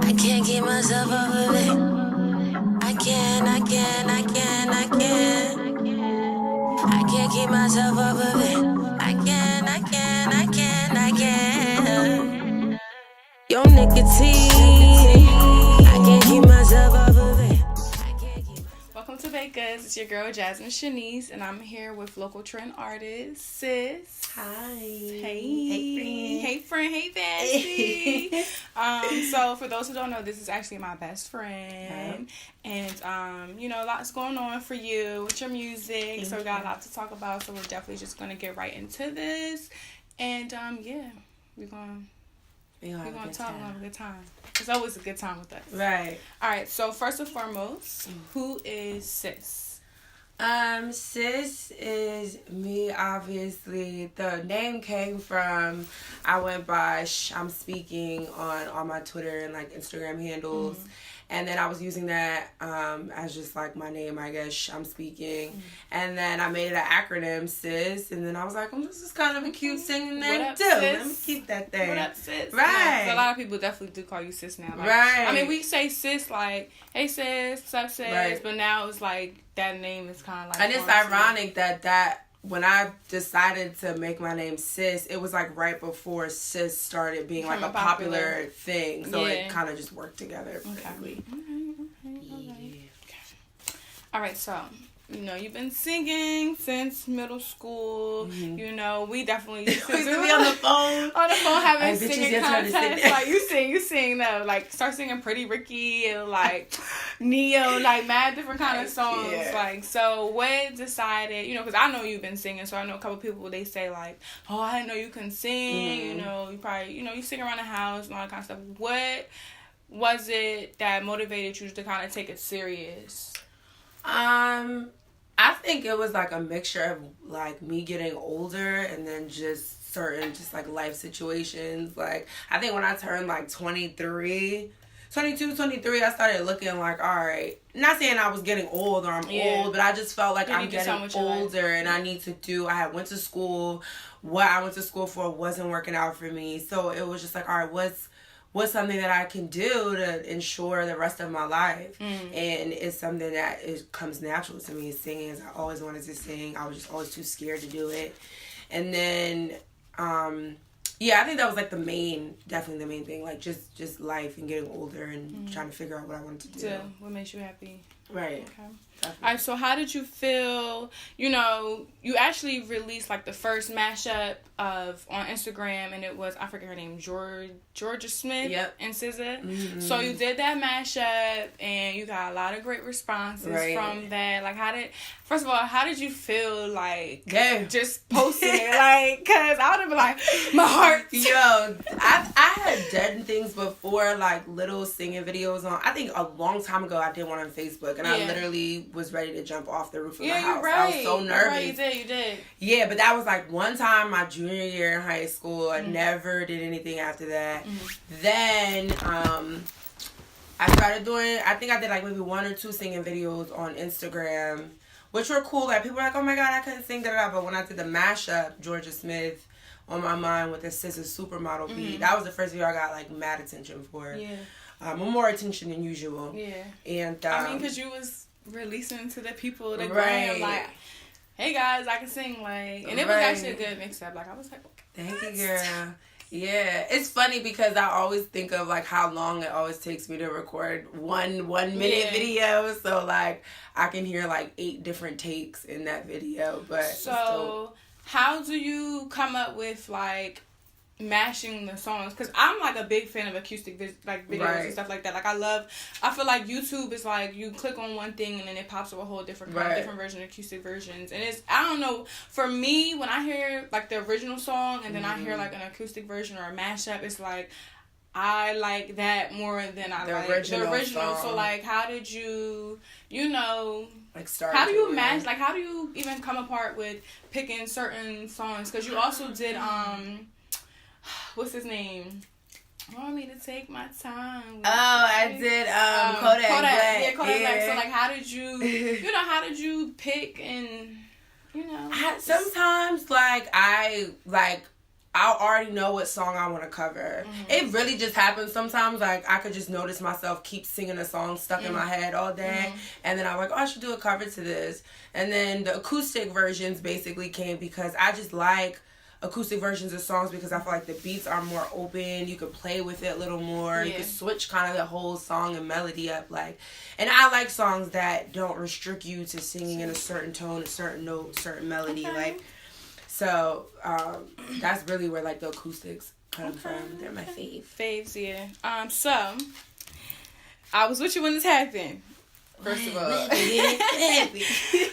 I can't keep myself off of it. I can't. I can't keep myself off of it. I can't. Your nicotine. I can't keep myself off of it. Welcome to Bakers. It's your girl Jasmin Shanice, and I'm here with local trend artist Sis. Hi. Hey friend. Hey Fancy. So for those who don't know, this is actually my best friend, and lots going on for you with your music. So we got a lot to talk about. So we're definitely just gonna get right into this, and we're gonna talk and have a good time. It's always a good time with us. Right. All right. So first and foremost, who is Sis? Sis is me, obviously. The name came from, I went by I'm speaking on all my Twitter and like Instagram handles. Mm-hmm. And then I was using that as just like my name, I guess, I'm speaking. Mm-hmm. And then I made it an acronym, Sis. And then I was like, this is kind of a cute singing name too. Sis? Let me keep that thing. What up, Sis? Right. So a lot of people definitely do call you Sis now. Like, right. I mean, we say Sis like, hey Sis, what's up Sis? Right. But now it's like, that name is kind of like... And it's ironic that when I decided to make my name Sis, it was like right before Sis started being like a popular thing. So it kind of just worked together perfectly. Okay. All right, so... you've been singing since middle school. Mm-hmm. We definitely used to be on the phone. Having singing contests. Like, you sing though. Like, start singing Pretty Ricky and, like, Neo, like, mad different kind of songs. Yeah. Like, so what decided, because I know you've been singing, so I know a couple people, they say, like, oh, I didn't know you couldn't sing. Mm-hmm. You probably, you sing around the house and all that kind of stuff. What was it that motivated you to kind of take it serious? I think it was like a mixture of like me getting older and then just certain just like life situations. Like I think when I turned like 22, 23, I started looking like, all right, not saying I was getting old or I'm old, but I just felt like I'm getting older and I went to school. What I went to school for wasn't working out for me. So it was just like, all right, what's something that I can do to ensure the rest of my life? And it's something that comes natural to me. Singing, I always wanted to sing. I was just always too scared to do it. And then, I think that was like definitely the main thing. Like just life and getting older and trying to figure out what I wanted to do. So what makes you happy? Right. Okay. Definitely. All right, so how did you feel, you actually released like the first mashup on Instagram, and it was, I forget her name, Georgia Smith and SZA. Mm-hmm. So you did that mashup and you got a lot of great responses from that. Like first of all, how did you feel like just posting it? Like, cause I would have been like, my heart. Yo, I had done things before, like little singing videos on, I think a long time ago I did one on Facebook, and I literally was ready to jump off the roof of the house. You're right. I was so nervous. Right, you did. Yeah, but that was like one time my junior year in high school. I never did anything after that. Then I started doing, I think I did like maybe 1 or 2 singing videos on Instagram, which were cool. Like people were like, oh my God, I couldn't sing that. But when I did the mashup, Georgia Smith on My Mind with the SIS Supermodel beat, that was the first video I got like mad attention for. Yeah. More attention than usual. Yeah. And I mean, because you was releasing to the people, the gram, like, hey guys, I can sing, like, and it was actually a good mix up. Like, I was like, okay, thank you, girl. Yeah, it's funny because I always think of like how long it always takes me to record one minute video. So like I can hear like 8 different takes in that video. But so how do you come up with like mashing the songs? Because I'm like a big fan of acoustic videos and stuff like that. Like I feel like YouTube is like you click on one thing and then it pops up a whole different version, acoustic versions. And it's, I don't know, for me, when I hear like the original song and then I hear like an acoustic version or a mashup, it's like I like that more than I like the original. So like, how did you like start? How do you match? Like, how do you even come apart with picking certain songs? Because you also did what's his name? Want me to take my time? I did Kodak Black. Yeah, Kodak Black. So like, how did you, how did you pick and, sometimes like I I'll already know what song I want to cover. It really just happens sometimes. Like, I could just notice myself keep singing a song stuck in my head all day. And then I'm like, oh, I should do a cover to this. And then the acoustic versions basically came because I just like acoustic versions of songs because I feel like the beats are more open. You could play with it a little more. You could switch kind of the whole song and melody up. Like, and I like songs that don't restrict you to singing in a certain tone, a certain note, certain melody. Like, so that's really where like the acoustics come from. They're my faves. Yeah. So I was with you when this happened. First of all,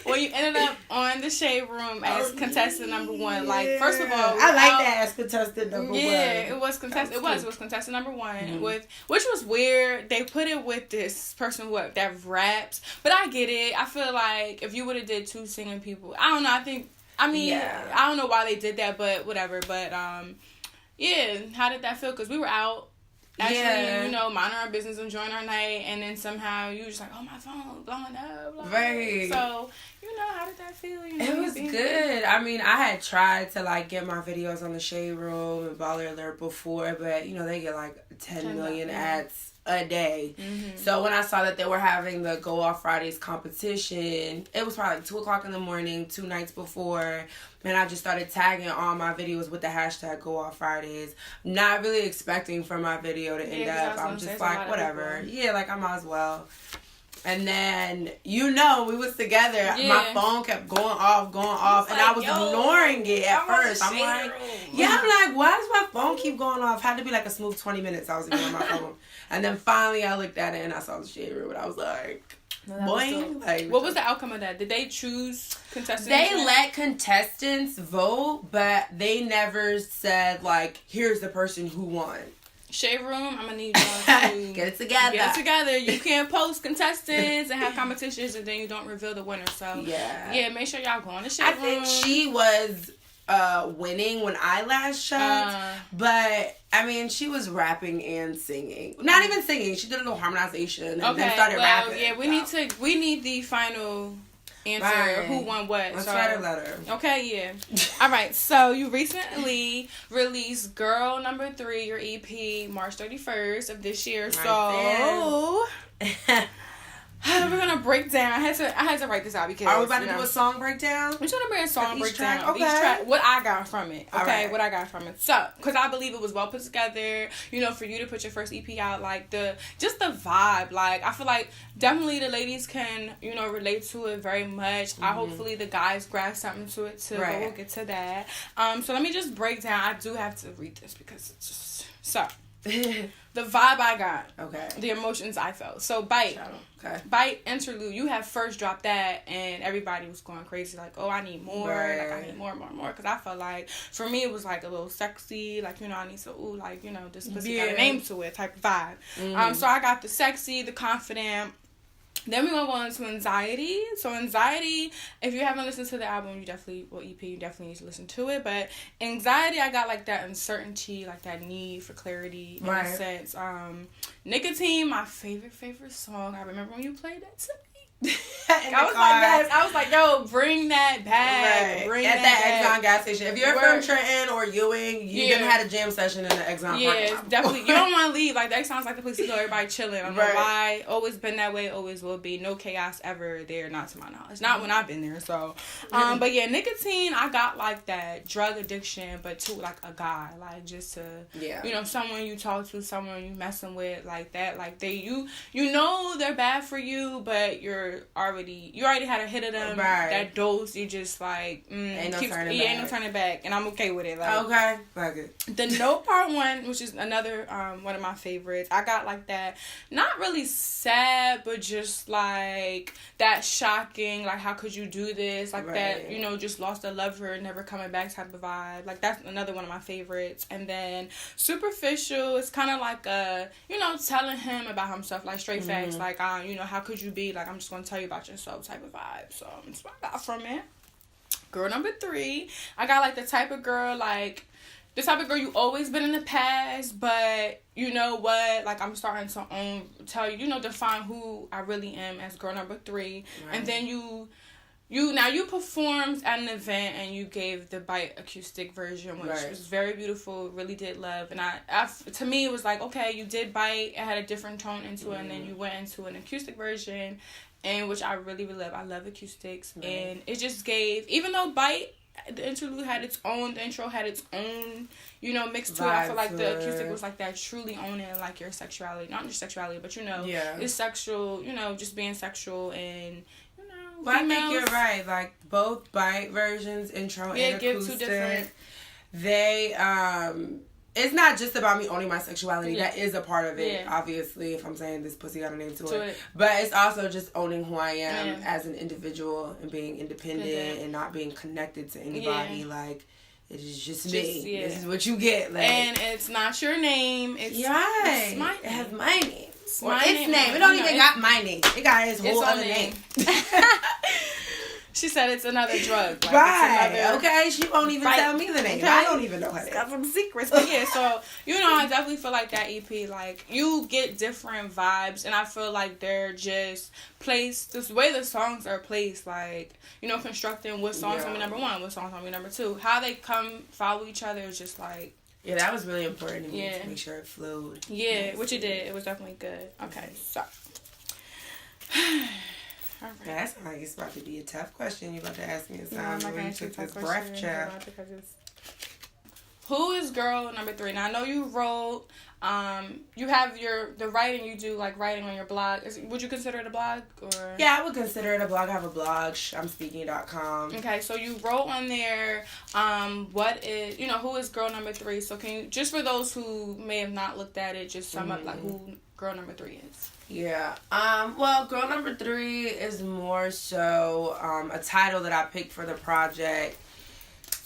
when you ended up on the Shade Room as contestant number 1, like, first of all, I like that as contestant number 1. Yeah, it was contestant. It was contestant number 1 with, which was weird. They put it with this person that raps, but I get it. I feel like if you would have did 2 singing people, I don't know. I don't know why they did that, but whatever. But yeah, how did that feel? Because we were out. Actually, minding our business, enjoying our night, and then somehow you were just like, oh, my phone blowing up. Blah, right. So, how did that feel? It was good. I mean, I had tried to, like, get my videos on the Shade Room and Baller Alert before, but, they get, like, 10 million ads a day. So when I saw that they were having the Go Off Fridays competition, it was probably like 2 o'clock in the morning, 2 nights before, and I just started tagging all my videos with the hashtag Go Off Fridays, not really expecting for my video to end up. I'm just like, whatever. Yeah, like, I might as well. And then, we was together. Yeah. My phone kept going off, and I was ignoring it at first. I'm like, I'm like, why does my phone keep going off? Had to be like a smooth 20 minutes I was ignoring my phone. And then finally I looked at it, and I saw the Shade Room, and I was like, boing. Like, what was the outcome of that? Did they choose contestants? They let contestants vote, but they never said, like, here's the person who won. Shade Room, I'm gonna need y'all to get it together. You can't post contestants and have competitions and then you don't reveal the winner. So make sure y'all go on the Shade Room. I think she was winning when I last checked, but I mean, she was rapping and singing. Not even singing. She did a little harmonization and then started rapping. Yeah, we need the final answer who won what. Let's write a letter. Okay, yeah. All right, so you recently released Giirl number 3, your EP, March 31st of this year. So we're gonna break down. I had to write this out because are we about to do a song breakdown? We're gonna bring a song breakdown. Okay. Each track, what I got from it. Okay, what I got from it. So, because I believe it was well put together. For you to put your first EP out, like the vibe. Like I feel like definitely the ladies can relate to it very much. Hopefully the guys grasp something to it too. Right. But we'll get to that. So let me just break down. I do have to read this because it's just so. The vibe I got. Okay. The emotions I felt. So, Bite. Okay. Bite interlude. You have first dropped that, and everybody was going crazy. Like, oh, I need more. Right. Like, I need more. Because I felt like, for me, it was like a little sexy. Like, I need to, this pussy got a name to it type of vibe. So, I got the sexy, the confident. Then we're going to go into Anxiety. So, Anxiety, if you haven't listened to the album, EP, you definitely need to listen to it. But Anxiety, I got, like, that uncertainty, like, that need for clarity in a sense. Nicotine, my favorite song. I remember when you played that to me. I was like, yo, bring that back. Right. At that Exxon gas station. If you're from Trenton or Ewing, you done had a jam session in the Exxon parking lot. Definitely. You don't want to leave. Like, that sounds like the place to go. Everybody chilling. I don't know why. Always been that way. Always will be. No chaos ever there, not to my knowledge. Not when I've been there. So, but yeah, Nicotine, I got like that drug addiction, but to like a guy. Like, just to, someone you talk to, someone you messing with, like that. Like, you know they're bad for you, but you already had a hit of them. Right. That dose, you just like ain't no turning back, and I'm okay with it. Like, okay, fuck it. The Note Part 1, which is another one of my favorites. I got like that, not really sad, but just like that shocking, like how could you do this, like that, just lost a lover, never coming back type of vibe. Like that's another one of my favorites. And then Superficial, it's kind of like telling him about himself, like straight facts, like how could you be like, I'm just gonna tell you about yourself type of vibe. So that's what I got from it. Girl number 3, I got like the type of girl, like the type of girl you always been in the past, but you know what, like I'm starting to tell you, define who I really am as girl number 3. Right. And then you you performed at an event and you gave the Bite acoustic version, which was very beautiful. Really did love, and I to me it was like, okay, you did Bite, it had a different tone into it, and then you went into an acoustic version, and which I really love. I love acoustics, and it just gave, even though Bite, the interlude had its own, the intro had its own, you know, mix to it. I feel like the acoustic was like that, truly owning like your sexuality, not just sexuality, but you know, it's sexual, you know, just being sexual and. But I think you're right. Like both Bite versions, intro and acoustic, give two different. They it's not just about me owning my sexuality. That is a part of it. Obviously, if I'm saying this pussy got a name to it. But it's also just owning who I am as an individual and being independent and not being connected to anybody. Like it is just me. This is what you get. Like, and it's not your name. It's my name. It has my name. Or its name. It don't even got my name. It got its whole other name. She said it's another drug. Like, right. It's another okay. She won't even tell me the name. Okay. I don't even know her name. Got some secrets. But yeah, so, you know, I definitely feel like that EP, like, you get different vibes. And I feel like they're just placed, the way the songs are placed, like, you know, constructing what song's gonna be number one, what song's gonna be number two. How they follow each other is just like. Yeah, that was really important to me to make sure it flowed. Yeah, nicely. Which it did. It was definitely good. Okay, so. All right. Yeah, that sounds like it's about to be a tough question you're about to ask me. I'm not going to took this breath check. Who is girl number 3? Now, I know you wrote, you have the writing you do, like writing on your blog. Would you consider it a blog? Or? Yeah, I would consider it a blog. I have a blog, I'mSpeaking.com. Okay, so you wrote on there, who is girl number 3? So can you, just for those who may have not looked at it, just sum up like who girl number 3 is. Yeah. Well, girl number 3 is more so a title that I picked for the project.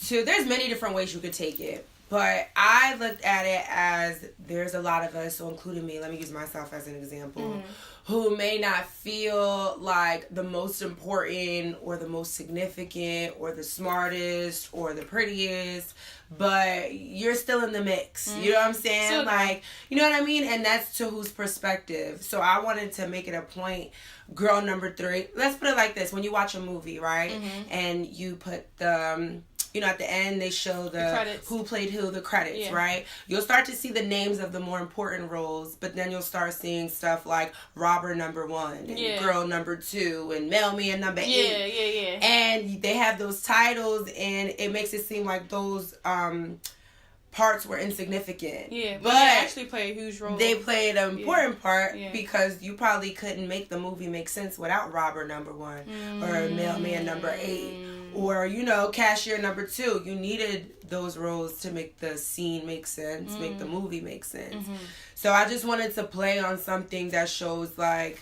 There's many different ways you could take it. But I looked at it as there's a lot of us, so including me, let me use myself as an example, who may not feel like the most important or the most significant or the smartest or the prettiest, but you're still in the mix. You know what I'm saying? Like, you know what I mean? And that's to whose perspective. So I wanted to make it a point, girl number 3. Let's put it like this. When you watch a movie, right? And you put the... you know, at the end, they show the who played who, the credits, right? You'll start to see the names of the more important roles, but then you'll start seeing stuff like robber number 1 and girl number 2 and mailman number 8. And they have those titles, and it makes it seem like those parts were insignificant. Yeah, but they actually play a huge role. They played an important part because you probably couldn't make the movie make sense without robber number 1 or mailman number 8. Or, you know, cashier number 2. You needed those roles to make the scene make sense, make the movie make sense. So I just wanted to play on something that shows, like,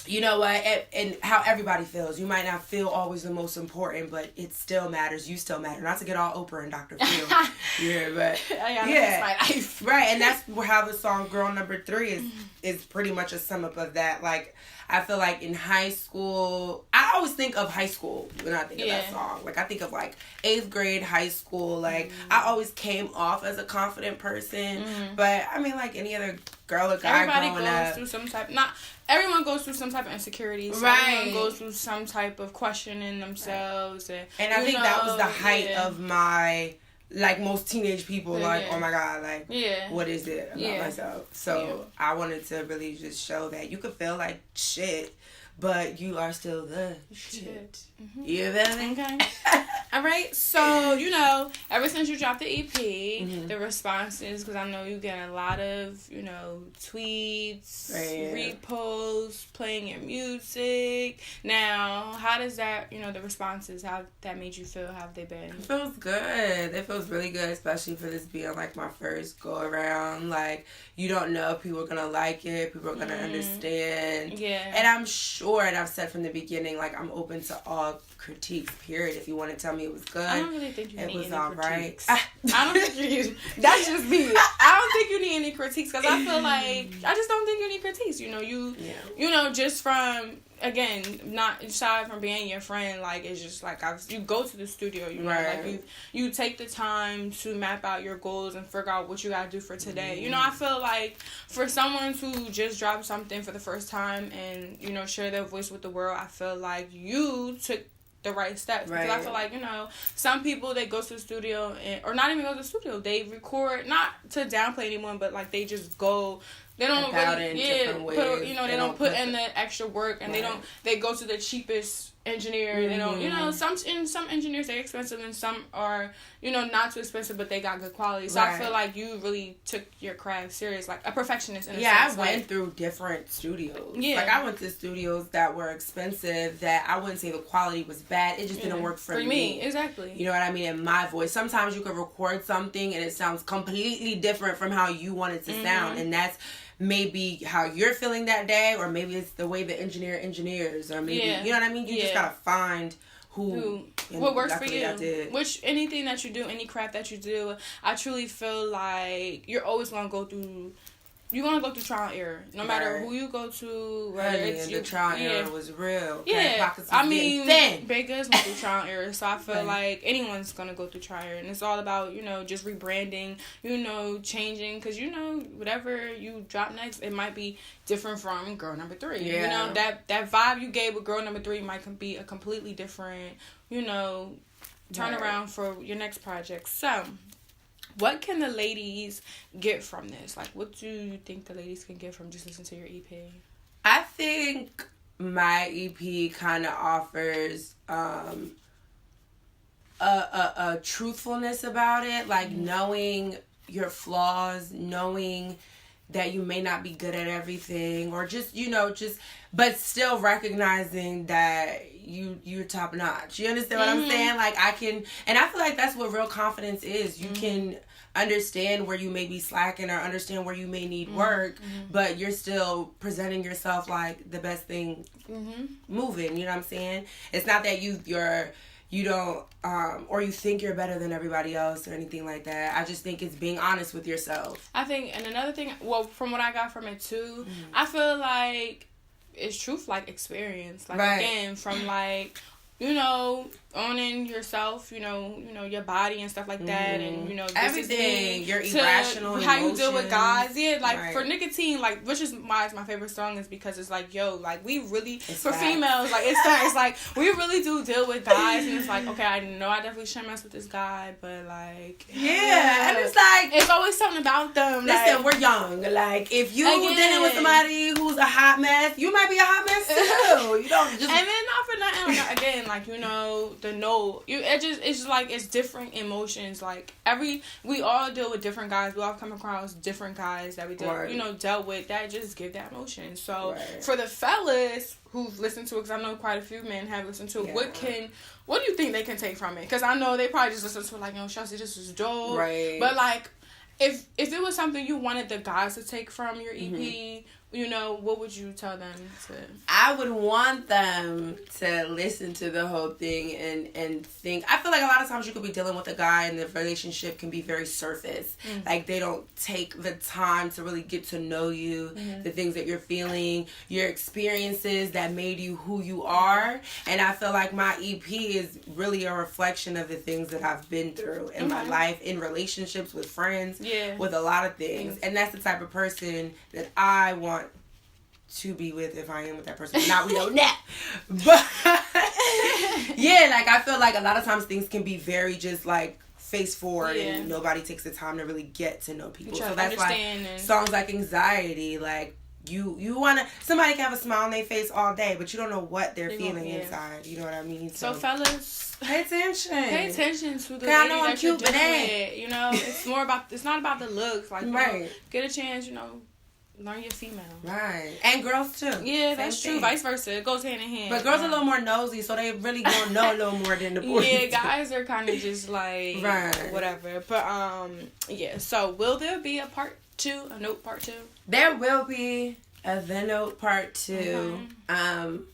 you know what, and how everybody feels. You might not feel always the most important, but it still matters. You still matter. Not to get all Oprah and Dr. Phil. But right. And that's how the song "Girl Number 3" is pretty much a sum up of that. Like, I feel like in high school, I always think of high school when I think of that song. Like, I think of like 8th grade, high school. Like, I always came off as a confident person, but I mean, like any other girl or guy growing up, everyone goes through some type of insecurities. Right. Everyone goes through some type of questioning themselves. And I think that was the height of my, like most teenage people, like, oh my God, like, what is it about myself? So I wanted to really just show that you could feel like shit, but you are still the shit. You feel me? Okay. All right. So, you know, ever since you dropped the EP, the responses, because I know you get a lot of, you know, tweets, reposts, playing your music. Now, how does that, you know, the responses, how that made you feel? How have they been? It feels good. It feels really good, especially for this being like my first go around. Like, you don't know if people are going to like it, people are going to understand. Yeah. And I'm sure, and I've said from the beginning, like, I'm open to all critiques, period. If you want to tell me it was good, I don't really think you need was any all critiques. Right. I don't think you. That's just me. I don't think you need any critiques because I feel like I just don't think you need critiques. You know, you know, just from again, not aside from being your friend, like it's just like you go to the studio, you know, like you take the time to map out your goals and figure out what you gotta do for today. You know, I feel like for someone to just drop something for the first time and you know share their voice with the world, I feel like you took the right steps. Because I feel like, you know, some people, they go to the studio or not even go to the studio, they record, not to downplay anyone, but like they just go, they don't really you know, they don't put in the extra work and they go to the cheapest engineer. They don't, you know, some engineers, they're expensive and some are, you know, not too expensive, but they got good quality. So I feel like you really took your craft serious, like a perfectionist in a sense. I went through different studios. Like I went to studios that were expensive that I wouldn't say the quality was bad. It just didn't work for me. Exactly. You know what I mean? And my voice. Sometimes you could record something and it sounds completely different from how you want it to sound, and that's maybe how you're feeling that day, or maybe it's the way the engineer engineers, or maybe you know what I mean. You just gotta find what works for you. Which anything that you do, any craft that you do, I truly feel like you're always gonna go through. You're gonna go through trial and error, no matter who you go to. Whether it's the trial and error was real. I mean, Bakers went through trial and error, so I feel like anyone's gonna go through trial and error, and it's all about, you know, just rebranding, you know, changing, because you know whatever you drop next, it might be different from Girl Number 3. You know, that vibe you gave with Girl Number 3 might be a completely different, you know, turnaround for your next project. So, what can the ladies get from this? Like, what do you think the ladies can get from just listening to your EP? I think my EP kind of offers a truthfulness about it, like knowing your flaws, knowing that you may not be good at everything, or just, you know, but still recognizing that you're top notch. You understand what I'm saying? Like I feel like that's what real confidence is. You can understand where you may be slacking or understand where you may need work, but you're still presenting yourself like the best thing moving. You know what I'm saying? It's not that you don't or you think you're better than everybody else or anything like that. I just think it's being honest with yourself. I think, and another thing, well, from what I got from it too, I feel like it's truth, like experience, like again, from like, you know, owning yourself, you know your body and stuff like that, and you know everything, your irrational how emotions. you deal with guys, for Nicotine, like, which is why it's my favorite song, is because it's like, yo, like we really females, like it's like we really do deal with guys, and it's like, okay, I know I definitely shouldn't mess with this guy, but like and it's like it's always something about them. Listen, like, we're young. Like if you dealing with somebody who's a hot mess, you might be a hot mess too. You don't just and then not for nothing, like, again, like, you know, it's just like it's different emotions. Like we all deal with different guys. We all come across different guys that we dealt with that just give that emotion. So for the fellas who've listened to it, because I know quite a few men have listened to it, what do you think they can take from it? Because I know they probably just listen to it like, yo, Chelsea, this is dope. But like if it was something you wanted the guys to take from your EP, you know, what would you tell them to? I would want them to listen to the whole thing and think. I feel like a lot of times you could be dealing with a guy and the relationship can be very surface. Like they don't take the time to really get to know you, the things that you're feeling, your experiences that made you who you are. And I feel like my EP is really a reflection of the things that I've been through in my life, in relationships, with friends, with a lot of things. And that's the type of person that I want to be with, if I am with that person. Not we know that. But like I feel like a lot of times things can be very just like face forward and nobody takes the time to really get to know people. So that's why songs like Anxiety, like you wanna, somebody can have a smile on their face all day, but you don't know what they're feeling inside. You know what I mean? So fellas, pay attention. Pay attention to the lady I know I'm that cute, you're but dealing with. You know, it's not about the looks. Like, you know, get a chance, you know, learn your female. Right. And girls too. Yeah, that's true. Vice versa. It goes hand in hand. But girls are a little more nosy, so they really gonna know a little more than the boys. Yeah, guys are kind of just like whatever. But so will there be a part 2, a note part 2? There will be a The Note part 2. I'm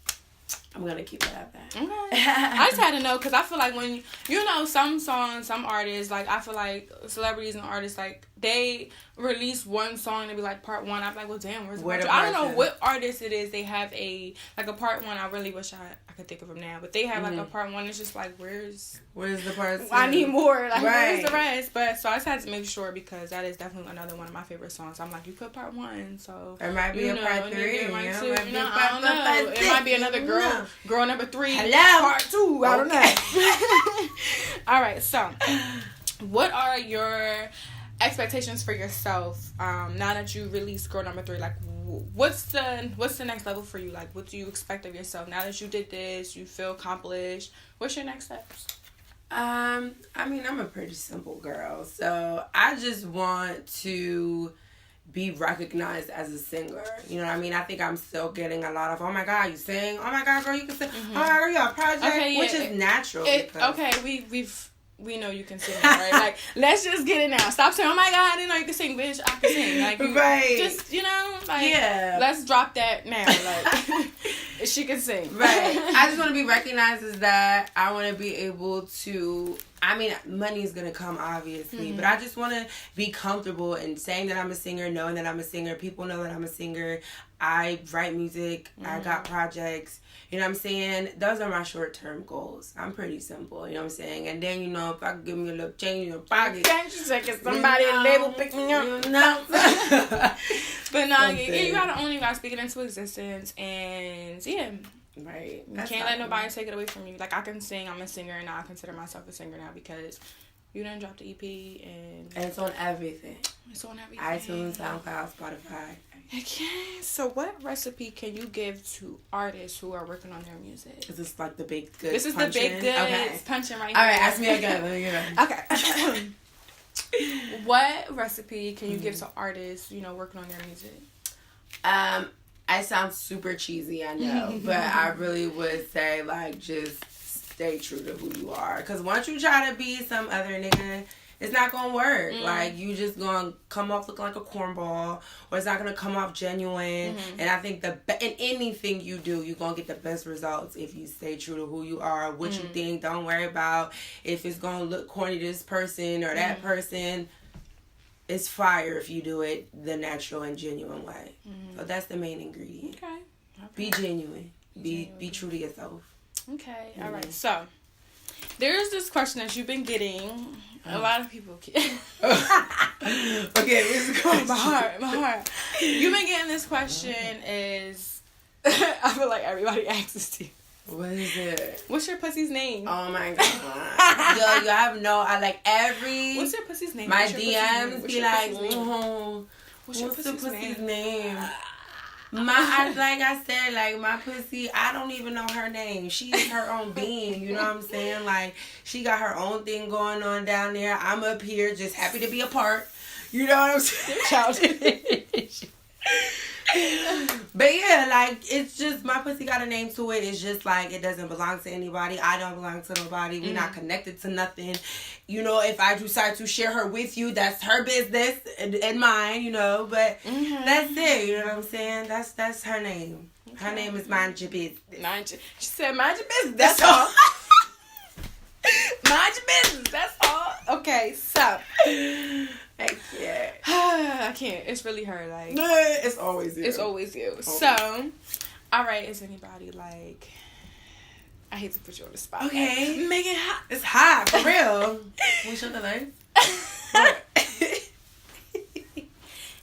gonna keep it at that. Okay. I just had to know, because I feel like when you know some songs, some artists, like I feel like celebrities and artists, like they release one song and be like part 1, I'm like, well, damn, where's the Where part the 2? I don't part know two? what artist it is. They have a part 1. I really wish I could think of them now, but they have like a part 1. It's just like, where's the part 2? I need more. Like, Right. where's the rest? But so I just had to make sure because that is definitely another one of my favorite songs. I'm like, you put part 1, so there might be a part 3. It might Yeah, too. might You be know, a I don't know. It might be another girl number 3, Hello? part 2. I don't know. All right, so what are your expectations for yourself now that you release girl number 3? Like, what's the next level for you? Like, what do you expect of yourself now that you did this? You feel accomplished. What's your next steps? I mean, I'm a pretty simple girl, so I just want to be recognized as a singer. You know what I mean? I think I'm still getting a lot of, oh my God, you sing? Oh my God, girl, you can sing. Oh my God, girl, you got a project? Okay, yeah, which is natural. We know you can sing, right? Like, let's just get it now. Stop saying, oh my God, I didn't know you could sing, bitch. I can sing. Like, right. Just, you know, like, yeah. Let's drop that now. Like, she can sing. Right. I just want to be recognized as that. I want to be able to, I mean, money's going to come, obviously, but I just want to be comfortable in saying that I'm a singer, knowing that I'm a singer. People know that I'm a singer. I write music. I got projects. You know what I'm saying? Those are my short-term goals. I'm pretty simple, you know what I'm saying? And then, you know, if I could give me a little change in your pocket. Can't you say, can somebody at the label pick me up? No. But no, you gotta own it, you gotta speak it into existence, and yeah. Right. You can't let nobody take it away from you. Like, I can sing, I'm a singer, and I consider myself a singer now because you done dropped the EP, and it's on everything. It's on everything. iTunes, SoundCloud, Spotify. Okay, so what recipe can you give to artists who are working on their music? Is this like the baked goods? This is the baked goods punching right here. All right, ask me again. Okay. What recipe can you give to artists, you know, working on their music? I sound super cheesy, I know, but I really would say, like, just stay true to who you are. Because once you try to be some other nigga, it's not going to work. Like, you just going to come off looking like a cornball, or it's not going to come off genuine. And I think in anything you do, you're going to get the best results if you stay true to who you are, what you think. Don't worry about if it's going to look corny to this person or that person. It's fire if you do it the natural and genuine way. So that's the main ingredient. Okay. Be genuine. Be true to yourself. Okay. All right. So there's this question that you've been getting. A lot of people. Okay, where's the question? My heart. You've been getting this question is. I feel like everybody asks this to you. What is it? What's your pussy's name? Oh my God. Yo, you have I like every. What's your pussy's name? My What's your DMs be like, what's the pussy's name? Like I said, like, my pussy, I don't even know her name. She's her own being, you know what I'm saying? Like, she got her own thing going on down there. I'm up here just happy to be a part. You know what I'm saying? Childish. But yeah, like, it's just, my pussy got a name to it. It's just like, it doesn't belong to anybody. I don't belong to nobody. We're not connected to nothing. You know, if I decide to share her with you, that's her business and mine, you know. But that's it, you know what I'm saying? That's her name. Okay. Her name is Mind Your Business. She said, mind your business. That's all. Mind your business. That's all. Okay, so. I can't. It's really her. Like, it's always you. It's always you. Always. So, all right. Is anybody like? I hate to put you on the spot. Okay, make it hot. It's hot for real. We show the lights.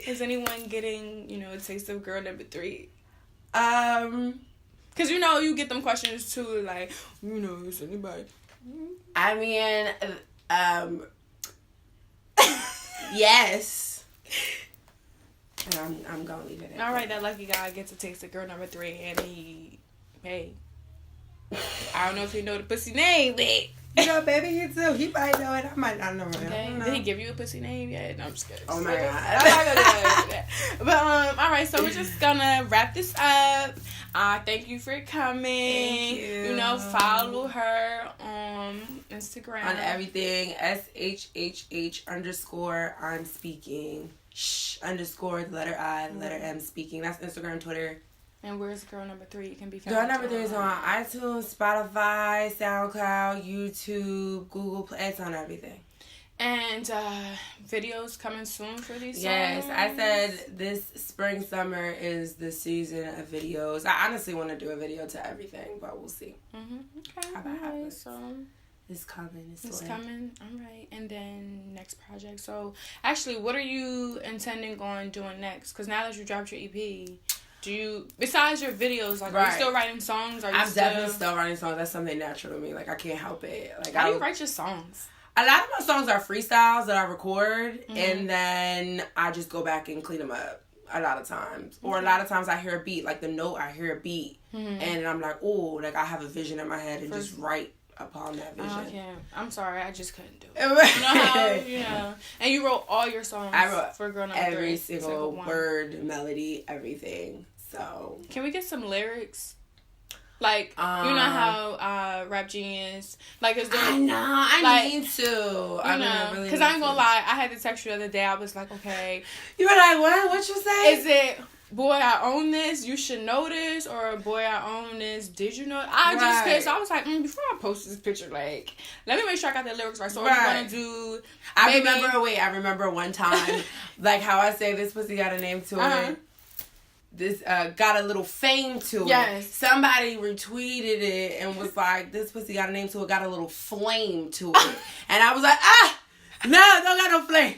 Is anyone getting a taste of girl number 3? Cause you get them questions too. Like, is anybody? I mean, yes. And I'm gonna leave it at all right, that lucky guy gets a taste of girl number 3, and hey, I don't know if he know the pussy name, but baby, you too. He might know it. I might not know it. Okay. Did he give you a pussy name yet? No, I'm just kidding. Oh my God. I'm not gonna do that. But all right, so we're just gonna wrap this up. Thank you for coming. Thank you. Follow her on Instagram. On everything. SHHH _ I'm speaking. _ the letter I, the letter M speaking. That's Instagram, Twitter. And where's girl number 3? It can be found. Girl number 3 is on iTunes, Spotify, SoundCloud, YouTube, Google Play. It's on everything. And videos coming soon for these songs? Yes, I said this spring, summer is the season of videos. I honestly want to do a video to everything, but we'll see. Okay. How that happens. So it's coming. It's coming. All right. And then next project. So actually, what are you intending on doing next? Because now that you dropped your EP, do you, besides your videos, like, are you still writing songs? I'm definitely still writing songs. That's something natural to me. Like, I can't help it. Like, how do you write your songs? A lot of my songs are freestyles that I record, and then I just go back and clean them up a lot of times. Or a lot of times I hear a beat, like the note, I hear a beat, and I'm like, oh, like I have a vision in my head and just write upon that vision. Okay. I'm sorry, I just couldn't do it. Right. You know, and you wrote all your songs. I wrote for Girl Number every 3, single word, melody, everything. So can we get some lyrics? Like, you know how Rap Genius, like, is doing... I know, I need to. I know, because I ain't gonna lie, I had to text you the other day, I was like, okay. You were like, what? What you say? Is it, boy, I own this, you should know this, or boy, I own this, did you know? I just scared, so I was like, before I post this picture, like, let me make sure I got the lyrics right. So what you gonna do? I remember one time, like how I say this pussy got a name to it. This got a little fame to it. Somebody retweeted it and was like, this pussy got a name to it, got a little flame to it. And I was like, no, it don't got no flame.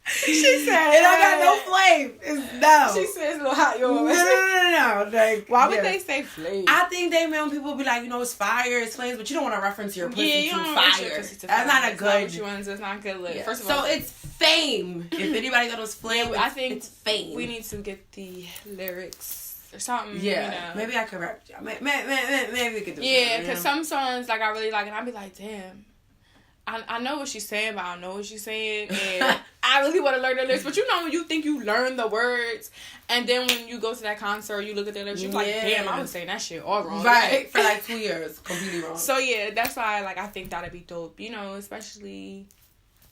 She said, it don't got no flame. No. She said it's a little hot, yo. No. Like, why would they say flame? I think they mean when people be like, you know, it's fire, it's flames, but you don't want to reference your pussy to fire. That's not a good. It's not good look. Yeah. First of all, so it's fame. If anybody got those flame, I think it's fame. We need to get the lyrics or something. Yeah, you know. Maybe I could rap. Maybe we could do. Yeah, because some songs like I really like, and I be like, damn. I know what she's saying, but I don't know what she's saying, and I really want to learn the lyrics. But you know, when you think you learn the words, and then when you go to that concert, you look at the lyrics, you're like, damn, I was saying that shit all wrong. Right, for like 2 years, completely wrong. So yeah, that's why I think that'd be dope. You know, especially.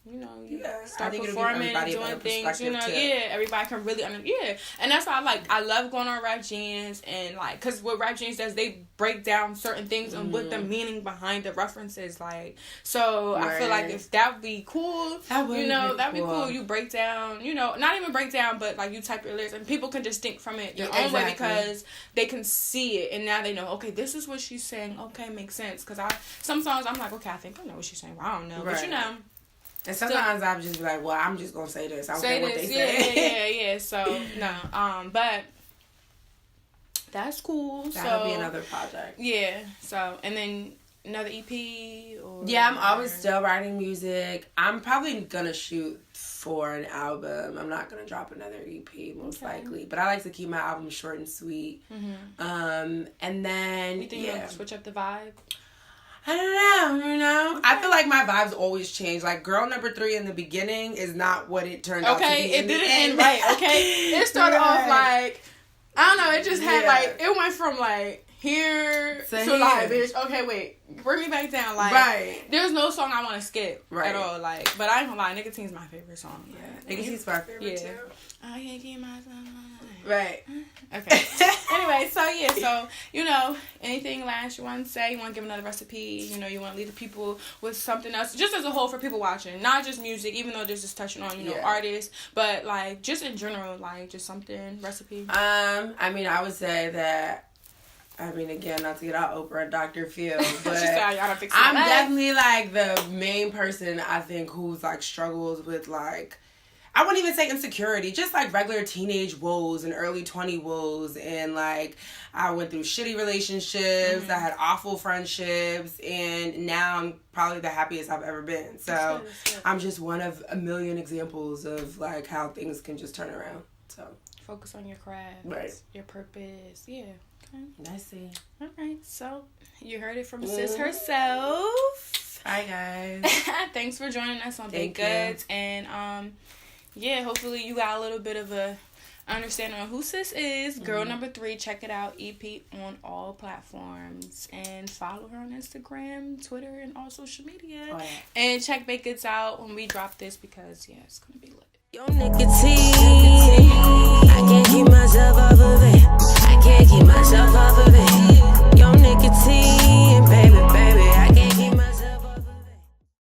You know, start performing and doing things, you know, too. Everybody can really, and that's why I love going on Rap Genius, and like, cause what Rap Genius does, they break down certain things and what the meaning behind the references, like, so I feel like if that would be cool, that'd be cool, you break down, you know, not even break down, but like you type your lyrics, and people can just think from it their own way, because they can see it, and now they know, okay, this is what she's saying, okay, makes sense, cause some songs I'm like, okay, I think I know what she's saying, well, I don't know, but you know. And sometimes I'm just be like, well, I'm just gonna say this. I don't care what they say. Yeah. So no, but that's cool. That'll be another project. Yeah. So and then another EP. I'm always still writing music. I'm probably gonna shoot for an album. I'm not gonna drop another EP most likely, but I like to keep my album short and sweet. And then you think you'll switch up the vibe? I don't know, you know? I feel like my vibes always change. Like, Girl Number 3 in the beginning is not what it turned out to be. Okay, it didn't end right, okay? It started off like, I don't know, it just had like, it went from like here to like, bitch, okay, wait, bring me back down. Like, there's no song I want to skip at all. Like, but I ain't gonna lie, Nicotine's my favorite song. Yeah, Nicotine's my favorite too. I can't keep myself. Right. Okay. Anyway, so you know, anything last you want to say? You want to give another recipe? You know, you want to leave the people with something else, just as a whole for people watching, not just music. Even though this is touching on artists, but like just in general, like just something recipe. I mean, I would say that. I mean, again, not to get out Oprah and Dr. Phil, but I'm definitely like the main person I think who's like struggles with like. I wouldn't even say insecurity, just like regular teenage woes and early 20 woes. And like, I went through shitty relationships, I had awful friendships, and now I'm probably the happiest I've ever been. So that's good. I'm just one of a million examples of like how things can just turn around. So focus on your craft, your purpose. Yeah. Okay. That's it. All right. So you heard it from sis herself. Hi guys. Thanks for joining us on Big Goods. And hopefully you got a little bit of a understanding of who sis is. Girl Number 3, check it out. EP on all platforms. And follow her on Instagram, Twitter, and all social media. And check Big Goods out when we drop this because, it's going to be lit. Your nicotine, I can't keep myself up.